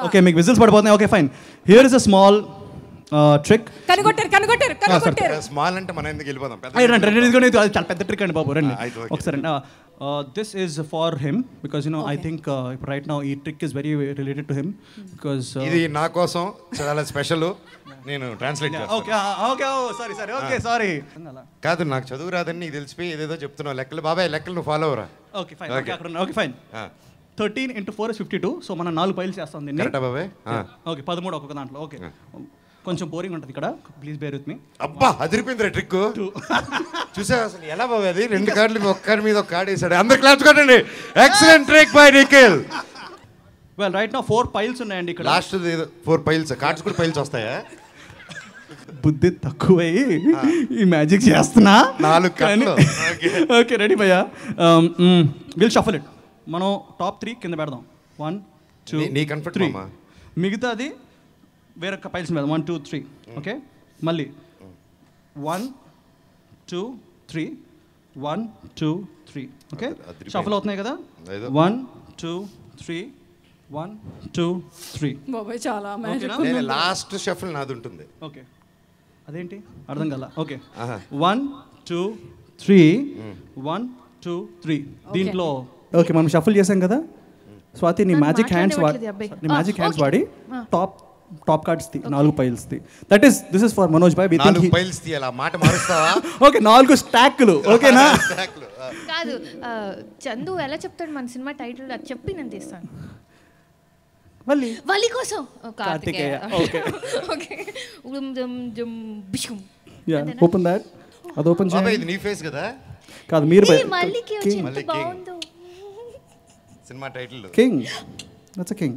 Okay మీకు whistles పడిపోతున్నాయి. Okay fine. Here is a small trick. కనుగొట్టారు. స్మాల్ అంటే మనం ఎందుకు వెళ్ళిపోదాం? చాలా పెద్ద ట్రిక్ అండి బాబు, రండి ఒకసారి. This is for him because you know I think right now ఈ trick is very related to him because ఇది నా కోసం చాలా స్పెషల్. నేను ట్రాన్స్లేట్ చేస్తాను. Okay okay okay sorry. కాదు, నాకు చదువు రాదని నీకు తెలిసిపోయి ఏదేదో చెప్తున్నావు. లెక్కలు బాబాయ్, లెక్కలు నువ్వు ఫాలో అవరా? Okay fine. Okay fine. 13 into 4 is 52. So మనం 4 పైల్స్ చేస్తాం దీన్ని. కరెక్టా బాబాయ్? ఓకే 13 ఒక్కొక్క దాంట్లో. ఓకే కొంచెం బోరింగ్ ఉంటుంది ఇక్కడ, ప్లీజ్ బేర్ విత్ మీ. అబ్బా అదిరిపోయింది రా ట్రిక్. చూసా అసలు ఎలా బాబాయ్ అది? 2 కార్డులు ఒక్క కార్డు మీద ఒక కార్డు వేసాడు. అందరు క్లాప్స్ కొట్టండి. Excellent trick by Nikhil. Well right now 4 piles ఉన్నాయండి ఇక్కడ. Last 4 piles. కార్డ్స్ కూడా పైల్స్ వస్తాయా? బుద్ధి తక్కువై ఈ మ్యాజిక్ చేస్తున్నా. 4 కార్డులు. ఓకే రెడీ భయ్యా. Will shuffle it. మనం టాప్ 3 కింద పెడదాం. 1 2 3. మిగతాది వేరే పైల్స్ మీద 1 2 3. ఓకే మళ్ళీ 1 2 3 1 2 3. ఓకే షఫల్ అవుతున్నాయి కదా. 1 2 3 1 2 3. బాబాయ్ చాలా మ్యాజిక్. లాస్ట్ షఫల్ నాది ఉంటుంది. ఓకే అదేంటి అర్థం కాల. ఓకే 1 2 3 1 2 3. దీంట్లో ఓకే మనం షఫల్ చేసాం కదా. స్వాతి నీ మ్యాజిక్ హ్యాండ్స్ వాడి టాప్ కార్డ్స్ ది 4 పైల్స్ ది. This is for Manoj Bhai. 4 piles తీయాలా? మాట మారుస్తావా? ఓకే 4 స్టాక్లు. ఓకేనా? కాదు చందు ఎలా చెప్తాడు మన సినిమా టైటిల్ అది చెప్పి నేను తీస్తాను. వల్లి కోసం Karthikeya. Okay okay open that. అది ఓపెన్ బాబాయ్ ఇది నీ ఫేస్ కదా? కాదు మీరు మల్లికి ఎంత బాగుందో cinema title. King. That's a king.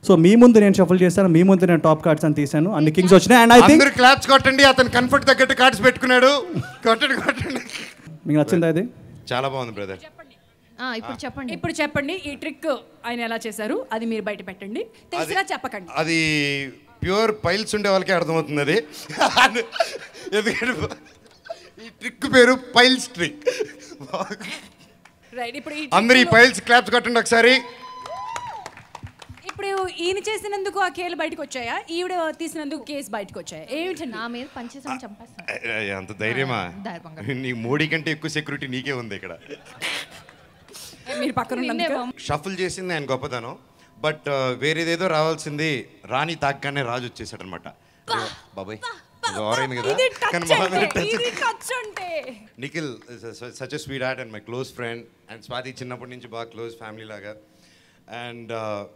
So మీ ముందు నేను షఫల్ చేశాను, మీ ముందు నేను టాప్ కార్డ్స్ అని తీసాను, అన్ని కింగ్స్ వచ్చినాయి. అండ్ ఐ థింక్ అందరూ క్లాప్స్ కొట్టండి. అతను కంఫర్ట్ తగ్గట్టు కార్డ్స్ పెట్టుకున్నాడు. కొట్టండి. మీకు నచ్చిందా ఇది? చాలా బాగుంది బ్రదర్. ఇప్పుడు చెప్పండి ఈ ట్రిక్ ఆయన ఎలా చేశారు అది మీరు బయట పెట్టండి. తెలిసినా చెప్పకండి. అది ప్యూర్ పైల్స్ ఉండే వాళ్ళకే అర్థమవుతుంది అది. ఎందుకంటే ఈ ట్రిక్ పేరు పైల్స్ ట్రిక్. రైట్. ఇప్పుడు అందరూ ఈ పైల్స్ క్లాప్స్ కొట్టండి ఒకసారి. ఇప్పుడు ఈయన చేసినందుకు ఆ కేలు బయటకు వచ్చాయా, ఈవిడ తీసినందుకు కేసు బయటకు వచ్చాయా? ఏమిటి నా మీద పంచేసం చంపేస్తాను. అంత ధైర్యమా? నీ మోడీ కంటే ఎక్కువ సెక్యూరిటీ నీకే ఉంది ఇక్కడ. మీరు పక్కన షఫల్ చేసింది ఆయన గొప్పతనం. బట్ వేరేదేదో రావాల్సింది రాణి తాగ్గానే రాజు వచ్చేసాడు అనమాట. బాబాయ్ Nikhil such a sweet heart and my close friend. And Swathi చిన్నప్పటి నుంచి బాగా క్లోజ్ ఫ్యామిలీ లాగా. అండ్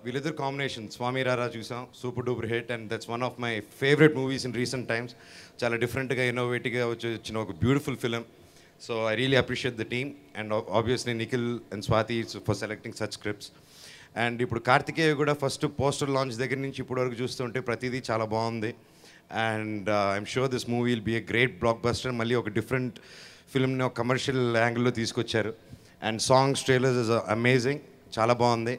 వీళ్ళిద్దరు కాంబినేషన్ స్వామి రారా చూసాం, super duper hit. And that's one of my favourite movies in recent times. చాలా డిఫరెంట్గా ఇన్నోవేటివ్గా వచ్చిన ఒక beautiful film. So I really appreciate the team and obviously Nikhil and Swathi for selecting such scripts. And ఇప్పుడు కార్తికేయ కూడా first poster launch దగ్గర నుంచి ఇప్పటి వరకు చూస్తుంటే ప్రతిదీ చాలా బాగుంది. And I'm sure this movie will be a great blockbuster. మళ్ళీ ఒక డిఫరెంట్ ఫిల్మ్ని ఒక కమర్షియల్ యాంగిల్లో తీసుకొచ్చారు. And songs trailers is amazing, చాలా బాగుంది.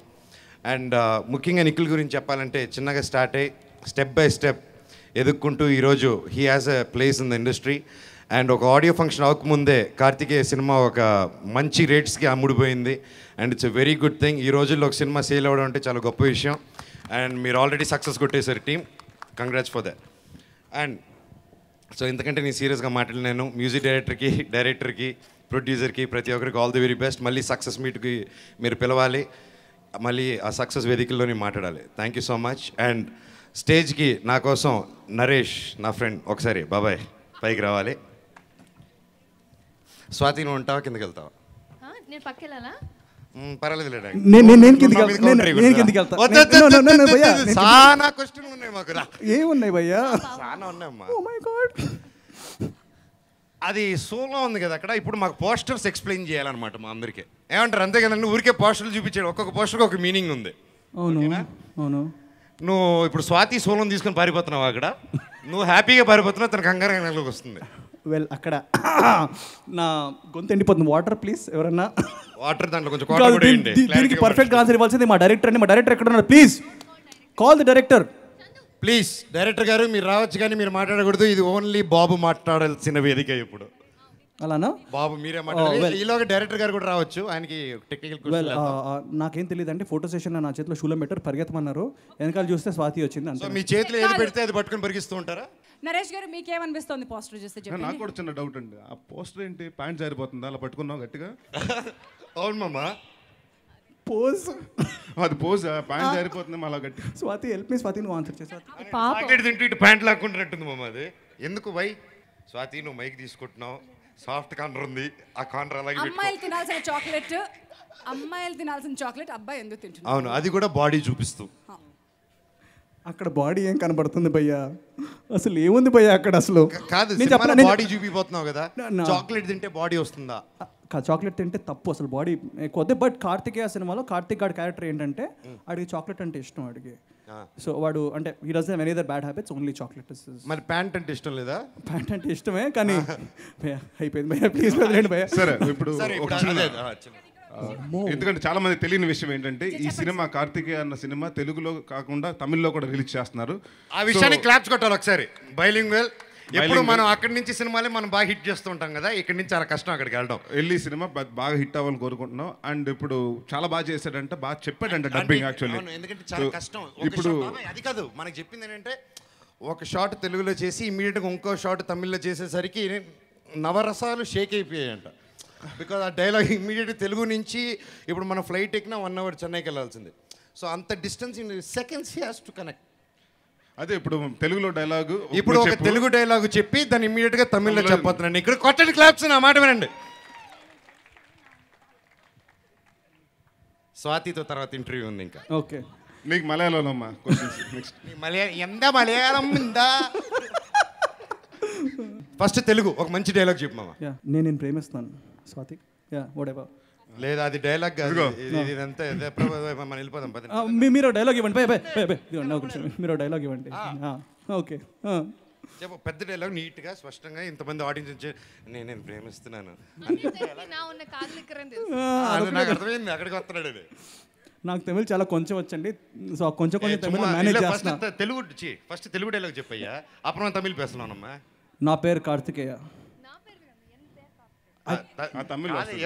అండ్ ముఖ్యంగా నిఖిల్ గురించి చెప్పాలంటే చిన్నగా స్టార్ట్ అయ్యి స్టెప్ బై స్టెప్ ఎదుక్కుంటూ ఈరోజు he has a place in the industry. And ఒక ఆడియో ఫంక్షన్ అవ్వకముందే కార్తికేయ సినిమా ఒక మంచి రేట్స్కి అమ్ముడిపోయింది. And it's a very good thing. ఈ రోజుల్లో ఒక సినిమా సేల్ అవ్వడం అంటే చాలా గొప్ప విషయం. అండ్ మీరు ఆల్రెడీ సక్సెస్ కొట్టేశారు team, congrats for that. And so ఇంతకంటే నేను సీరియస్గా మాట్లాడినాను. మ్యూజిక్ డైరెక్టర్కి ప్రొడ్యూసర్కి ప్రతి ఒక్కరికి ఆల్ ది వెరీ బెస్ట్. మళ్ళీ సక్సెస్ మీట్కి మీరు పిలవాలి, మళ్ళీ ఆ సక్సెస్ వేదికల్లోనే మాట్లాడాలి. Thank you so much. And స్టేజ్కి నా కోసం నరేష్ నా ఫ్రెండ్ ఒకసారి బాబాయ్ పైకి రావాలి. స్వాతి నువ్వు ఉంటావా కిందకి వెళ్తావా? నేను పక్కకి వెళ్ళాలా? పర్వాలేదు. చాలా క్వశ్చన్లు ఉన్నాయి మాకు. ఏమున్నాయి భయ్యా? చాలా ఉన్నాయమ్మా. అది సోలో ఉంది కదా అక్కడ. ఇప్పుడు మాకు పోస్టర్స్ ఎక్స్ప్లెయిన్ చేయాలన్నమాట మా అందరికీ. ఏమంటారు? అంతే కదండి, ఊరికే పోస్టర్లు చూపించాడు. ఒక్కొక్క పోస్టర్కి ఒక మీనింగ్ ఉంది. అవును. నువ్వు ఇప్పుడు స్వాతి సోలం తీసుకొని పారిపోతున్నావు అక్కడ. నువ్వు హ్యాపీగా పారిపోతున్నావు, తన కంగారు వస్తుంది. వెల్ అక్కడ నా గొంతు ఎండిపోతుంది. వాటర్ ప్లీజ్ ఎవరన్నా వాటర్ దాంట్లో కొంచెం. దీనికి పర్ఫెక్ట్ ఆన్సర్ ఇవ్వాల్సింది మా డైరెక్టర్ అండి. మా డైరెక్టర్ ఎక్కడ ఉన్నారు? Please call the director. Please director గారు మీరు రావచ్చు, కానీ మీరు మాట్లాడకూడదు. ఇది ఓన్లీ బాబు మాట్లాడాల్సిన వేదిక. ఇప్పుడు అలానా? బాబు మీరే మాట్లాడారు. ఈలోగా డైరెక్టర్ గారు కూడా రావచ్చు, ఆయనకి టెక్నికల్. నాకేం తెలియదు అంటే ఫోటో సెషన్ నా చేతిలో షూలో పెట్టారు, పరిగెత్తమన్నారు, వెనకాల చూస్తే స్వాతి వచ్చింది సో అంతే. మీ చేతిలో ఏది పెడితే అది పట్టుకొని పరిగిస్తూ ఉంటారా? నరేష్ గారు మీకేమనిపిస్తుంది పోస్టర్ చూస్తే చెప్పండి. నాకు కూడా చిన్న డౌట్ అండి, ఆ పోస్టర్ ఏంటి ప్యాంట్ జారిపోతుందా అలా పట్టుకున్నావు గట్టిగా? అవును మామ, పోజ్ అది పోజ్, ప్యాంట్ జారిపోతుంది అలా గట్టి. స్వాతి హెల్ప్ మీ స్వాతి, నువ్వు ఆన్సర్ చేసి. తింటూ ఇటు ప్యాంట్ లాక్కుంటున్నట్టుంది మామ. అది ఎందుకు వై? స్వాతి నువ్వు మైక్ తీసుకుంటున్నావు, సాఫ్ట్ కార్నర్ ఉంది, ఆ కార్నర్ అలాగే అమ్మాయిలు తినాల్సిన చాక్లెట్ అబ్బాయి ఎందుకు తింటున్నాడు? అవును, అది కూడా బాడీ చూపిస్తూ. అక్కడ బాడీ ఏం కనబడుతుంది భయ్యా? అసలు ఏముంది భయ్యా అక్కడ? అసలు కాదు, బాడీ చూపిపోతున్నావు కదా, చాక్లెట్ తింటే బాడీ వస్తుందా? చాక్లెట్ తింటే తప్పు అసలు, బాడీ ఎక్కువ. బట్ కార్తికేయ సినిమాలో కార్తిక్ గారి క్యారెక్టర్ ఏంటంటే వాడికి చాక్లెట్ అంటే ఇష్టం వాడికి. సో వాడు అంటే he doesn't have any other bad habits, only chocolate. మరి ప్యాంట్ అంటే ఇష్టం లేదా? ప్యాంట్ అంటే ఇష్టమే కానీ భయ్యా అయిపోయింది భయ్యా, ప్లీజ్ వదిలేండి భయ్యా. సరే ఇప్పుడు ఎందుకంటే చాలా మంది తెలియని విషయం ఏంటంటే ఈ సినిమా కార్తికేయ అన్న సినిమా తెలుగులో కాకుండా తమిళ్లో కూడా రిలీజ్ చేస్తున్నారు. ఆ విషయాన్ని క్లాప్స్ కొట్టాలి ఒకసారి. బైలింగ్వెల్ ఎప్పుడు మనం అక్కడి నుంచి సినిమాలే మనం బాగా హిట్ చేస్తూ ఉంటాం కదా, ఇక్కడి నుంచి చాలా కష్టం అక్కడికి వెళ్ళడం. వెళ్ళి సినిమా బాగా హిట్ అవ్వాలని కోరుకుంటున్నాం. అండ్ ఇప్పుడు చాలా బాగా చేశాడంటే, బాగా చెప్పాడంటే డబ్బింగ్ యాక్చువల్లీ. ఎందుకంటే చాలా కష్టం ఇప్పుడు. అది కాదు మనకి చెప్పింది ఏంటంటే, ఒక షాట్ తెలుగులో చేసి ఇమీడియట్గా ఇంకో షాట్ తమిళ్లో చేసేసరికి నవరసాలు షేక్ అయిపోయాయంట. బికాజ్ ఆ డైలాగ్ ఇమీడియట్గా తెలుగు నుంచి ఇప్పుడు మన ఫ్లైట్ ఎక్కినా 1 hour చెన్నైకి వెళ్ళాల్సింది. సో అంత distance in seconds he has to connect. అదే ఇప్పుడు తెలుగులో డైలాగు, ఇప్పుడు ఒక తెలుగు డైలాగు చెప్పి దాన్ని ఇమీడియట్గా తమిళ్లో చెప్పబోతున్నాను. ఇక్కడ కొట్టండి క్లాప్స్, నా మాట వినండి. స్వాతితో తర్వాత ఇంటర్వ్యూ ఉంది ఇంకా. ఓకే, నీకు మలయాళంలో అమ్మా నెక్స్ట్. ఎంత మలయాళం ఉందా? ఫస్ట్ తెలుగు ఒక మంచి డైలాగ్ చెప్పు మామ. నేను ప్రేమిస్తాను స్వాతి. What ever. లేదా అది డైలాగ్ కాదు, ఇదంతా మనం వెళ్ళిపోదాం. మీరు డైలాగ్ ఇవ్వండి మీరు డైలాగ్ ఇవ్వండి. ఓకే చెప్పు, పెద్ద డైలాగ్ నీట్గా స్పష్టంగా ఇంతమంది ఆడియన్స్ నేను ప్రేమిస్తున్నాను నాకు అర్థమైంది. అక్కడికి వస్తున్నాడు. నాకు తమిళ్ చాలా కొంచెం వచ్చండి, సో కొంచెం తమిళ్ మేనేజ్ చేస్తున్నా. తెలుగు ఫస్ట్ తెలుగు డైలాగ్ చెప్పయ్యా, అప్పుడు తమిళ్ పేస్తున్నానమ్మా. నా పేరు కార్తికేయ.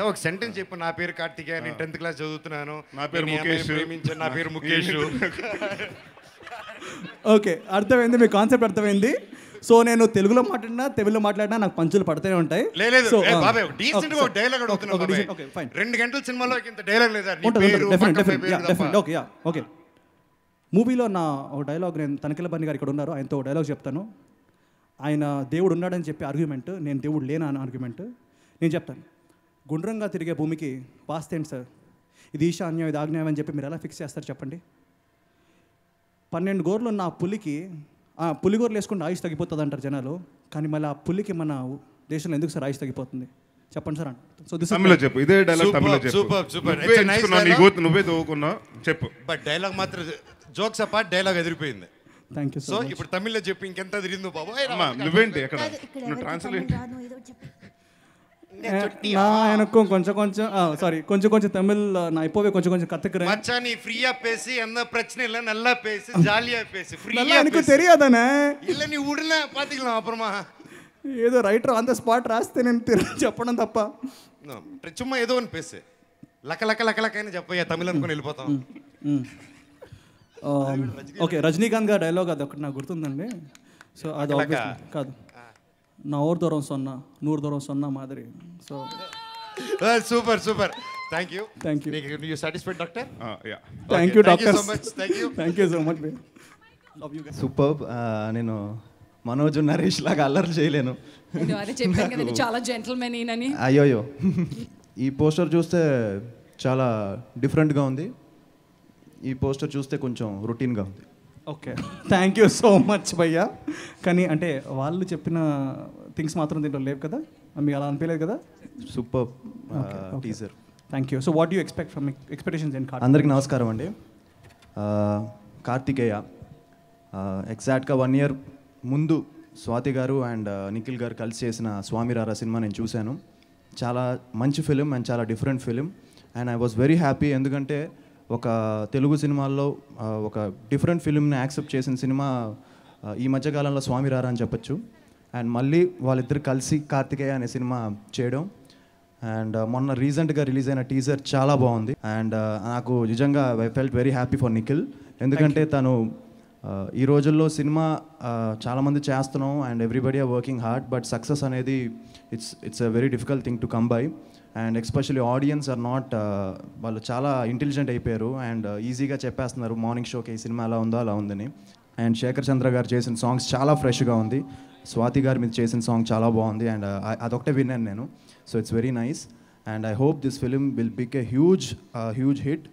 ఒక సెంటెన్స్ చెప్పు. నా పేరు కార్తికేయ, నేను 10th class చదువుతున్నాను, నా పేరు ముఖేష్, ప్రేమించాను, నా పేరు ముఖేష్. ఓకే, అర్థమైంది, మీ కాన్సెప్ట్ అర్థమైంది. సో నేను తెలుగులో మాట్లాడినా నాకు పంచులు పడుతూనే ఉంటాయి. లేదు బాబాయ్, డీసెంట్ గా ఒక డైలాగ్ అడుగుతున్నాను. 2 గంటల సినిమాలో ఇంత డైలాగ్ లేదా? ఓకే, మూవీలో నా ఒక డైలాగ్, నేను తనిఖీల బన్ని గారు ఇక్కడ ఉన్నారు, ఆయనతో ఒక డైలాగ్ చెప్తాను. ఆయన దేవుడు ఉన్నాడని చెప్పి ఆర్గ్యుమెంట్, నేను దేవుడు లేనా అని ఆర్గ్యుమెంట్. నేను చెప్తాను, గుండ్రంగా తిరిగే భూమికి పాస్తేంటి సార్, ఇది ఈశాన్యం ఇది ఆగ్నేయం అని చెప్పి మీరు ఎలా ఫిక్స్ చేస్తారు చెప్పండి? 12 గోర్లు ఉన్న ఆ పులికి పులిగోరలు వేసుకుంటే ఆయుష్ తగ్గిపోతుంది అంటారు జనాలు, కానీ మళ్ళీ ఆ పులికి మన దేశంలో ఎందుకు సార్ ఆయుష్ తగ్గిపోతుంది చెప్పండి సార్. సో తమిళ్లో చెప్పు, ఇదే డైలాగ్ తమిళ్లో చెప్పు. నువ్వే తవ్వుకున్నావు చెప్పు. బట్ డైలాగ్ మాత్రం జోక్స్ అపార్ట్ డైలాగ్ ఎదిరిపోయింది. Thank you. సో ఇప్పుడు తమిళ్లో చెప్పి ఇంకెంత తిరిగిందో బాబా. నువ్వేంటి ఎక్కడ నువ్వు ట్రాన్స్లేట్ எனக்கும் கொஞ்சம் சாரி கொஞ்சம் தமிழ் நான் இப்போவே கொஞ்சம் கத்துக்கிறேன். மச்சான் நீ ஃப்ரீயா பேசி, எந்த பிரச்சனை இல்ல, நல்லா பேசி, ஜாலியா பேசி. ஃப்ரீயா எனக்கு தெரியாதானே? இல்ல நீ உடல பாத்துக்கலாம் அப்புறமா. ఏదో రైటర్ ఆన్ ద స్పాట్ రాస్తే నేను చెప్పడం తప్ప சும்மா ఏదో అని పేసి లక లక లక లక అని చెప్పయ్యా, తమిళ్ అనుకుని వెళ్ళిపోతాం. ఓకే, రజనీకాంత్ గారి డైలాగ్ అది ఒకటి నాకు గుర్తుందండి. సో అది కాదు, నా ఊరు దూరం సొన్నా 100 దూరం సొన్నా మాదిరి. So super super, thank you. You satisfied doctor? Thank you doctor, thank you so much. Super. నేను మనోజ్ నరేష్ లాగా అల్లరి చేయలేను. చాలా జెంటిల్మెన్ ఈయనని. అయ్యోయ్యో, ఈ పోస్టర్ చూస్తే చాలా డిఫరెంట్గా ఉంది, ఈ పోస్టర్ చూస్తే కొంచెం రొటీన్గా ఉంది. Okay, thank you so much భయ్యా. కానీ అంటే వాళ్ళు చెప్పిన థింగ్స్ మాత్రం దీంట్లో లేవు కదా, మీకు అలా అనిపించలేదు కదా? Super teaser. Thank you. So what you expect from expectations and Karthikeya? అందరికీ నమస్కారం అండి. కార్తికేయ ఎగ్జాక్ట్గా 1 year ముందు స్వాతి గారు అండ్ నిఖిల్ గారు కలిసి చేసిన స్వామి రారా సినిమా నేను చూశాను. చాలా మంచి ఫిలిం అండ్ చాలా different film and I was very happy. ఎందుకంటే ఒక తెలుగు సినిమాల్లో ఒక డిఫరెంట్ ఫిలింని యాక్సెప్ట్ చేసిన సినిమా ఈ మధ్యకాలంలో స్వామి రారా అని చెప్పచ్చు. అండ్ మళ్ళీ వాళ్ళిద్దరు కలిసి కార్తికేయ అనే సినిమా చేయడం. అండ్ మొన్న రీసెంట్గా రిలీజ్ అయిన టీజర్ చాలా బాగుంది. అండ్ నాకు నిజంగా I felt very happy for Nikhil, ఎందుకంటే తను ఈ రోజుల్లో సినిమా చాలామంది చేస్తున్నాం and everybody are working hard, but success అనేది it's a very difficult thing to come by. And especially audience are not, వాళ్ళు చాలా ఇంటెలిజెంట్ అయిపోయారు అండ్ ఈజీగా చెప్పేస్తున్నారు మార్నింగ్ షోకి ఈ సినిమా ఎలా ఉందో అలా ఉందని. అండ్ శేఖర్ చంద్ర గారు చేసిన సాంగ్స్ చాలా ఫ్రెష్గా ఉంది. స్వాతి గారు మీద చేసిన సాంగ్ చాలా బాగుంది అండ్ అదొకటే విన్నాను నేను. So it's very nice and I hope this film will be a huge hit.